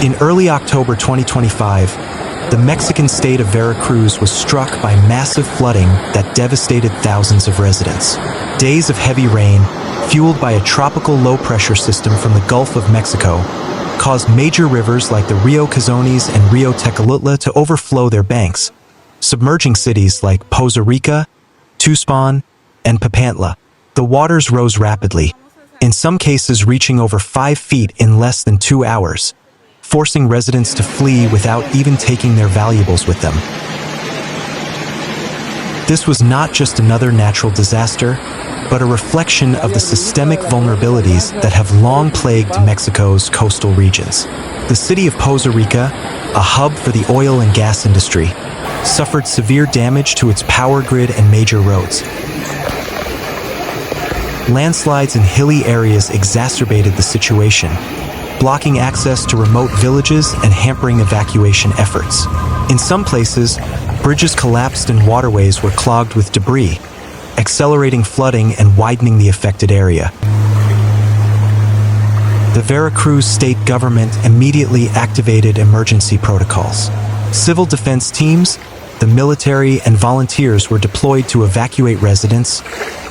In early October 2025, the Mexican state of Veracruz was struck by massive flooding that devastated thousands of residents. Days of heavy rain, fueled by a tropical low-pressure system from the Gulf of Mexico, caused major rivers like the Rio Cazones and Rio Tecolutla to overflow their banks, submerging cities like Poza Rica, Tuxpan, and Papantla. The waters rose rapidly, in some cases reaching over 5 feet in less than 2 hours, forcing residents to flee without even taking their valuables with them. This was not just another natural disaster, but a reflection of the systemic vulnerabilities that have long plagued Mexico's coastal regions. The city of Poza Rica, a hub for the oil and gas industry, suffered severe damage to its power grid and major roads. Landslides in hilly areas exacerbated the situation, blocking access to remote villages and hampering evacuation efforts. In some places, bridges collapsed and waterways were clogged with debris, accelerating flooding and widening the affected area. The Veracruz state government immediately activated emergency protocols. Civil defense teams, the military, and volunteers were deployed to evacuate residents,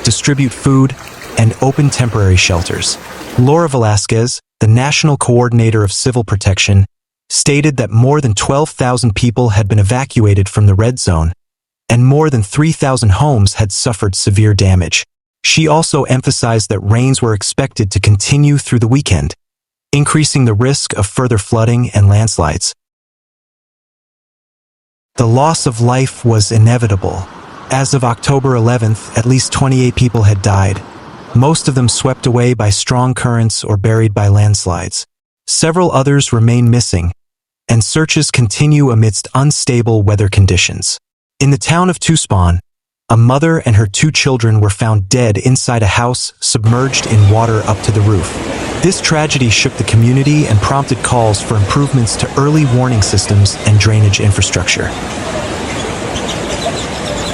distribute food, and open temporary shelters. Laura Velázquez, the National Coordinator of Civil Protection, stated that more than 12,000 people had been evacuated from the red zone, and more than 3,000 homes had suffered severe damage. She also emphasized that rains were expected to continue through the weekend, increasing the risk of further flooding and landslides. The loss of life was inevitable. As of October 11th, at least 28 people had died, most of them swept away by strong currents or buried by landslides. Several others remain missing, and searches continue amidst unstable weather conditions. In the town of Tuxpan, a mother and her 2 children were found dead inside a house submerged in water up to the roof. This tragedy shook the community and prompted calls for improvements to early warning systems and drainage infrastructure.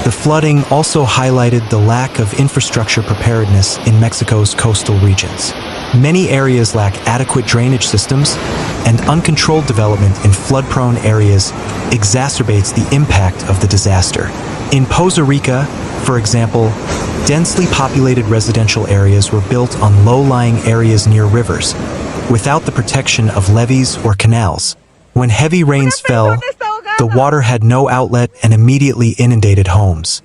The flooding also highlighted the lack of infrastructure preparedness in Mexico's coastal regions. Many areas lack adequate drainage systems, and uncontrolled development in flood-prone areas exacerbates the impact of the disaster. In Poza Rica, for example, densely populated residential areas were built on low-lying areas near rivers, without the protection of levees or canals. When heavy rains fell, the water had no outlet and immediately inundated homes.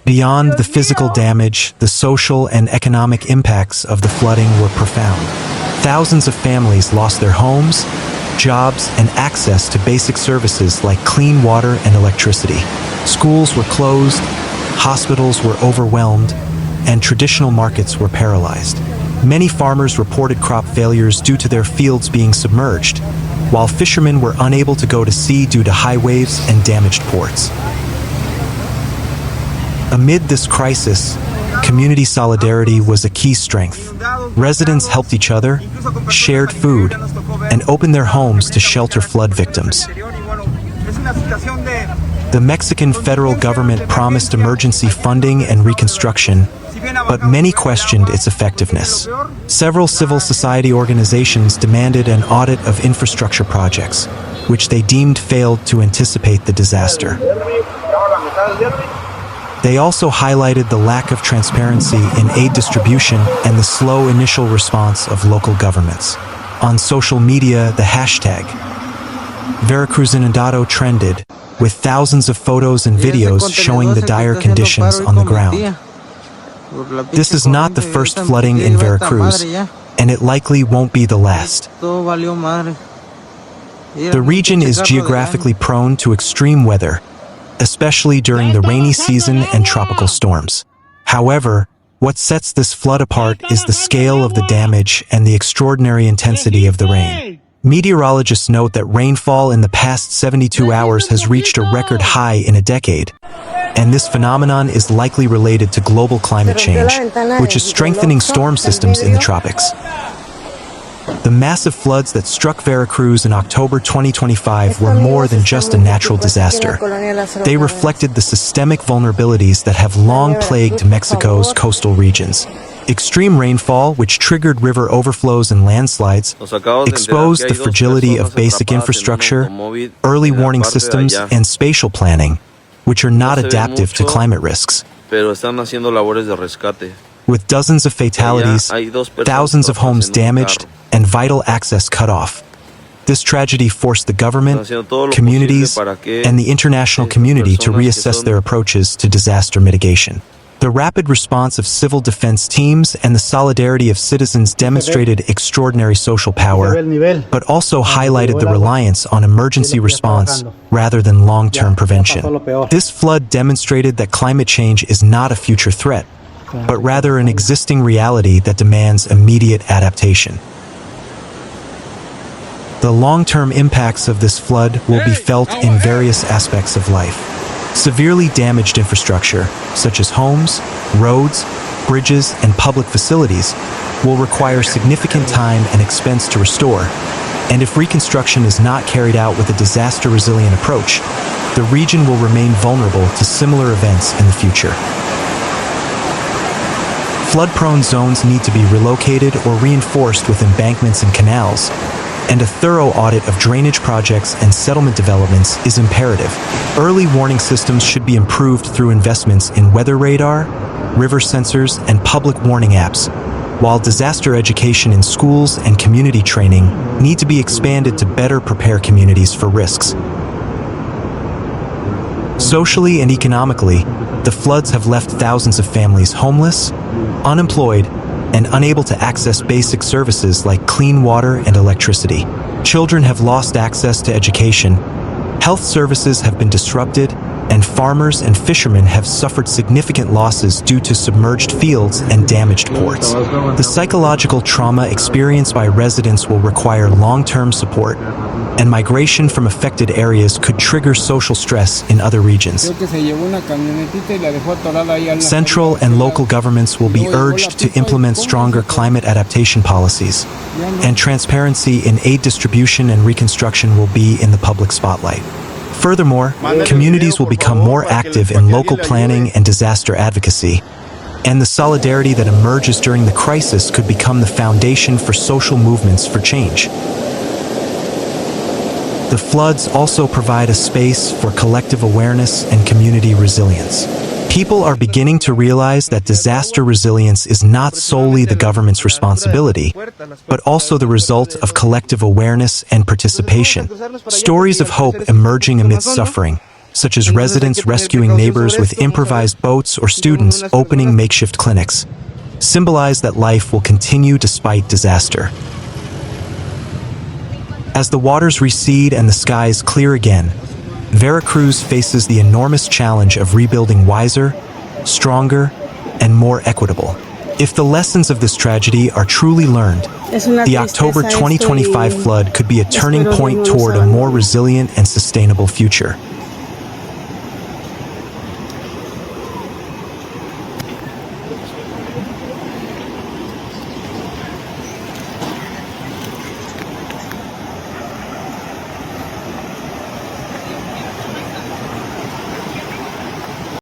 Beyond the physical damage, the social and economic impacts of the flooding were profound. Thousands of families lost their homes, jobs, and access to basic services like clean water and electricity. Schools were closed, hospitals were overwhelmed, and traditional markets were paralyzed. Many farmers reported crop failures due to their fields being submerged, while fishermen were unable to go to sea due to high waves and damaged ports. Amid this crisis, community solidarity was a key strength. Residents helped each other, shared food, and opened their homes to shelter flood victims. The Mexican federal government promised emergency funding and reconstruction, but many questioned its effectiveness. Several civil society organizations demanded an audit of infrastructure projects, which they deemed failed to anticipate the disaster. They also highlighted the lack of transparency in aid distribution and the slow initial response of local governments. On social media, the hashtag Veracruz Inundado trended, with thousands of photos and videos showing the dire conditions on the ground. This is not the first flooding in Veracruz, and it likely won't be the last. The region is geographically prone to extreme weather, especially during the rainy season and tropical storms. However, what sets this flood apart is the scale of the damage and the extraordinary intensity of the rain. Meteorologists note that rainfall in the past 72 hours has reached a record high in a decade, and this phenomenon is likely related to global climate change, which is strengthening storm systems in the tropics. The massive floods that struck Veracruz in October 2025 were more than just a natural disaster. They reflected the systemic vulnerabilities that have long plagued Mexico's coastal regions. Extreme rainfall, which triggered river overflows and landslides, exposed the fragility of basic infrastructure, early warning systems, and spatial planning, which are not adaptive to climate risks. With dozens of fatalities, thousands of homes damaged, and vital access cut off. This tragedy forced the government, communities, and the international community to reassess their approaches to disaster mitigation. The rapid response of civil defense teams and the solidarity of citizens demonstrated extraordinary social power, but also highlighted the reliance on emergency response rather than long-term prevention. This flood demonstrated that climate change is not a future threat, but rather an existing reality that demands immediate adaptation. The long-term impacts of this flood will be felt in various aspects of life. Severely damaged infrastructure, such as homes, roads, bridges, and public facilities, will require significant time and expense to restore, and if reconstruction is not carried out with a disaster-resilient approach, the region will remain vulnerable to similar events in the future. Flood-prone zones need to be relocated or reinforced with embankments and canals, and a thorough audit of drainage projects and settlement developments is imperative. Early warning systems should be improved through investments in weather radar, river sensors, and public warning apps, while disaster education in schools and community training need to be expanded to better prepare communities for risks. Socially and economically, the floods have left thousands of families homeless, unemployed, and unable to access basic services like clean water and electricity. Children have lost access to education, health services have been disrupted, and farmers and fishermen have suffered significant losses due to submerged fields and damaged ports. The psychological trauma experienced by residents will require long-term support, and migration from affected areas could trigger social stress in other regions. Central and local governments will be urged to implement stronger climate adaptation policies, and transparency in aid distribution and reconstruction will be in the public spotlight. Furthermore, communities will become more active in local planning and disaster advocacy, and the solidarity that emerges during the crisis could become the foundation for social movements for change. The floods also provide a space for collective awareness and community resilience. People are beginning to realize that disaster resilience is not solely the government's responsibility, but also the result of collective awareness and participation. Stories of hope emerging amidst suffering, such as residents rescuing neighbors with improvised boats or students opening makeshift clinics, symbolize that life will continue despite disaster. As the waters recede and the skies clear again, Veracruz faces the enormous challenge of rebuilding wiser, stronger, and more equitable. If the lessons of this tragedy are truly learned, the October 2025 flood could be a turning point toward a more resilient and sustainable future.